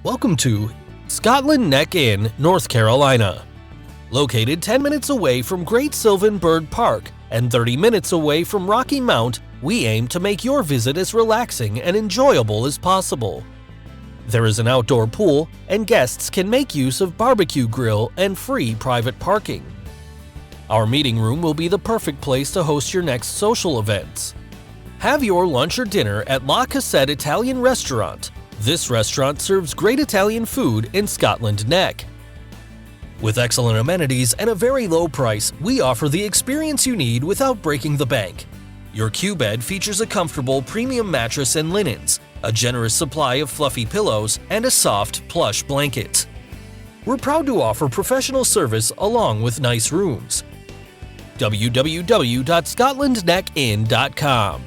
Welcome to Scotland Neck Inn, North Carolina. Located 10 minutes away from Great Sylvan Bird Park and 30 minutes away from Rocky Mount, we aim to make your visit as relaxing and enjoyable as possible. There is an outdoor pool, and guests can make use of BBQ Grill and free private parking. Our meeting room will be the perfect place to host your next social events. Have your lunch or dinner at La Cassette Italian restaurant. This restaurant serves great Italian food in Scotland Neck. With excellent amenities and a very low price, we offer the experience you need without breaking the bank. Your Q bed features a comfortable premium mattress and linens, a generous supply of fluffy pillows, and a soft, plush blanket. We're proud to offer professional service along with nice rooms. www.scotlandneckinn.com